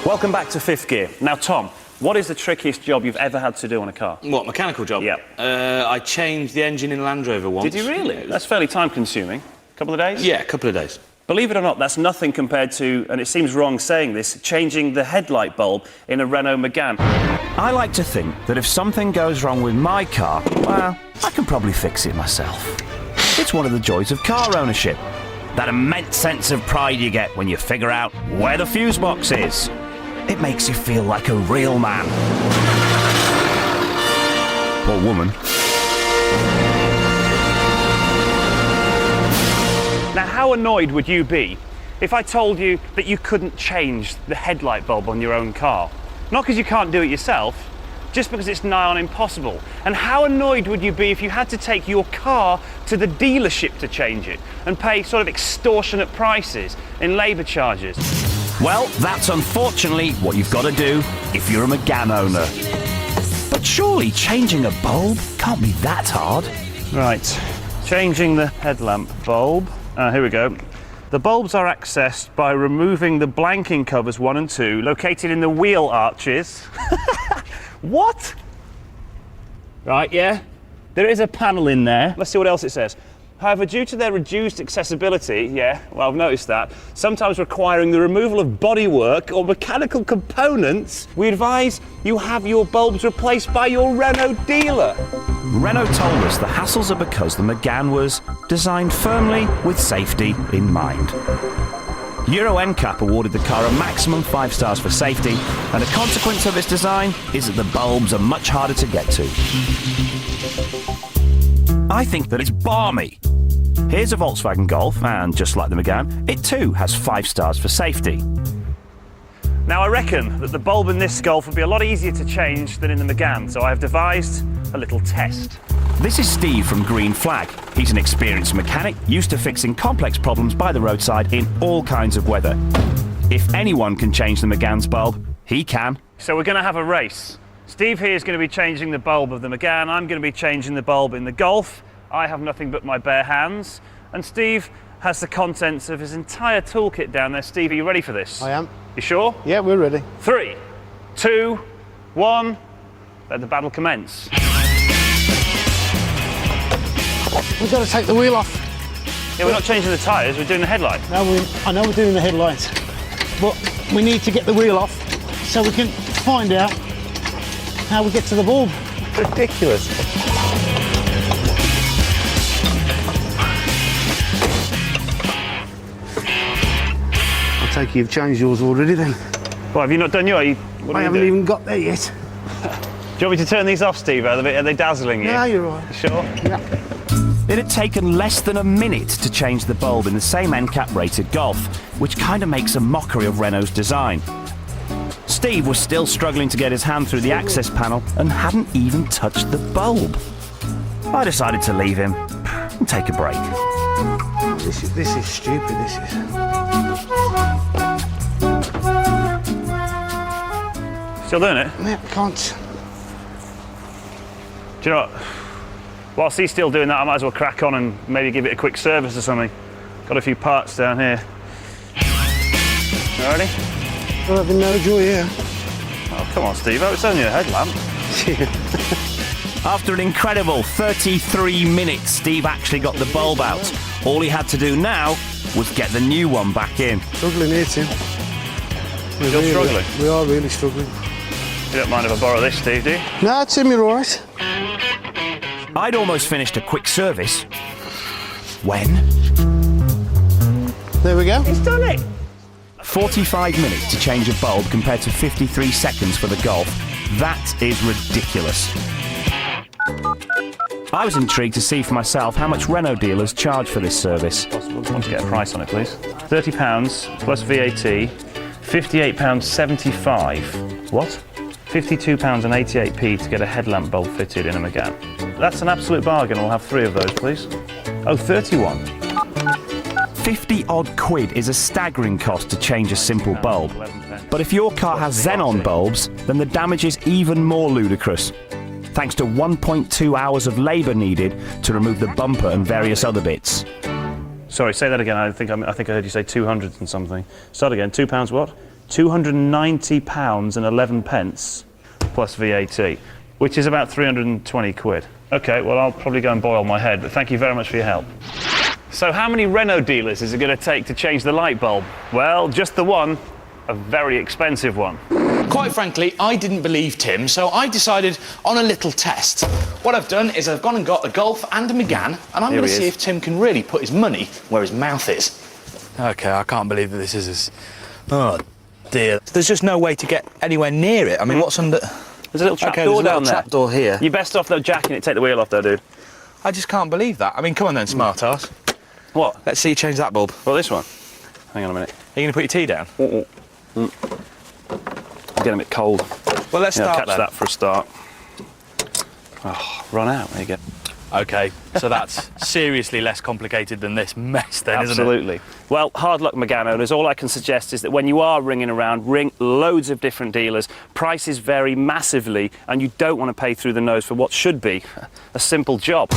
Welcome back to Fifth Gear. Now, Tom, what is the trickiest job you've ever had to do on a car? What, mechanical job? Yeah. I changed the engine in Land Rover once. Did you really? Yeah, That's fairly time-consuming. A couple of days? Yeah, a couple of days. Believe it or not, that's nothing compared to, and it seems wrong saying this, changing the headlight bulb in a Renault Megane. I like to think that if something goes wrong with my car, well, I can probably fix it myself. It's one of the joys of car ownership. That immense sense of pride you get when you figure out where the fuse box is. It makes you feel like a real man. Or woman. Now, how annoyed would you be if I told you that you couldn't change the headlight bulb on your own car? Not because you can't do it yourself, just because it's nigh on impossible. And how annoyed would you be if you had to take your car to the dealership to change it and pay sort of extortionate prices in labour charges? Well, that's unfortunately what you've got to do if you're a Megane owner. But surely changing a bulb can't be that hard. Right, changing the headlamp bulb. Here we go. The bulbs are accessed by removing the blanking covers 1 and 2, located in the wheel arches. What? Right, yeah. There is a panel in there. Let's see what else it says. However, due to their reduced accessibility, yeah, well, I've noticed that, sometimes requiring the removal of bodywork or mechanical components, we advise you have your bulbs replaced by your Renault dealer. Renault told us the hassles are because the Megane was designed firmly with safety in mind. Euro NCAP awarded the car a maximum 5 stars for safety, and a consequence of its design is that the bulbs are much harder to get to. I think that it's balmy. Here's a Volkswagen Golf, and just like the Megane, it too has 5 stars for safety. Now, I reckon that the bulb in this Golf would be a lot easier to change than in the Megane, so I have devised a little test. This is Steve from Green Flag. He's an experienced mechanic, used to fixing complex problems by the roadside in all kinds of weather. If anyone can change the Megane's bulb, he can. So we're going to have a race. Steve here is going to be changing the bulb of the Megane. I'm going to be changing the bulb in the Golf. I have nothing but my bare hands. And Steve has the contents of his entire toolkit down there. Steve, are you ready for this? I am. You sure? Yeah, we're ready. 3, 2, 1. Let the battle commence. We've got to take the wheel off. Yeah, we're not changing the tyres, we're doing the headlight. No, I know we're doing the headlights, but we need to get the wheel off so we can find out how we get to the bulb. Ridiculous. I take it you've changed yours already then. Well, have you not done yours? I haven't even got there yet. Do you want me to turn these off, Steve? Are they dazzling you? No, you're right. You sure? Yeah. It had taken less than a minute to change the bulb in the same NCAP rated Golf, which kind of makes a mockery of Renault's design. Steve was still struggling to get his hand through the access panel and hadn't even touched the bulb. I decided to leave him and take a break. This is stupid, this is. Still doing it? Yeah, can't. Do you know what? Whilst he's still doing that, I might as well crack on and maybe give it a quick service or something. Got a few parts down here. You ready? I'm having no joy here. Oh, come on, Steve. It's only a headlamp. After an incredible 33 minutes, Steve actually got the bulb out. All he had to do now was get the new one back in. Struggling here, Tim. You're struggling? We are really struggling. You don't mind if I borrow this, Steve, do you? No, Tim, you're all right. I'd almost finished a quick service when... There we go. He's done it! 45 minutes to change a bulb compared to 53 seconds for the Golf. That is ridiculous. I was intrigued to see for myself how much Renault dealers charge for this service. Possible. I want to get a price on it, please. £30 plus VAT, £58.75. What? £52.88p to get a headlamp bulb fitted in a Megane. That's an absolute bargain. We'll have 3 of those, please. Oh, 31. 50 odd quid is a staggering cost to change a simple bulb. But if your car has xenon bulbs, then the damage is even more ludicrous. Thanks to 1.2 hours of labour needed to remove the bumper and various other bits. Sorry, say that again. I think I heard you say 200 and something. Start again. £2 what? £290 and 11 pence plus VAT, which is about 320 quid. Okay, well, I'll probably go and boil my head, but thank you very much for your help. So how many Renault dealers is it going to take to change the light bulb? Well, just the one, a very expensive one. Quite frankly, I didn't believe Tim, so I decided on a little test. What I've done is I've gone and got a Golf and a Megane, and I'm going to see if Tim can really put his money where his mouth is. OK, I can't believe that this is as... Oh, dear. There's just no way to get anywhere near it. I mean, what's under... There's a little trapdoor down there. Trapdoor here. You're best off though jacking it, take the wheel off though, dude. I just can't believe that. I mean, come on then, smart ass. What? Let's see you change that bulb. Well, this one. Hang on a minute. Are you going to put your tea down? I'm getting a bit cold. Well, let's start catch then. that for a start. Oh, run out. There you go. OK, so that's seriously less complicated than this mess then, isn't it? Absolutely. Well, hard luck, Megane owners. All I can suggest is that when you are ringing around, ring loads of different dealers. Prices vary massively, and you don't want to pay through the nose for what should be a simple job.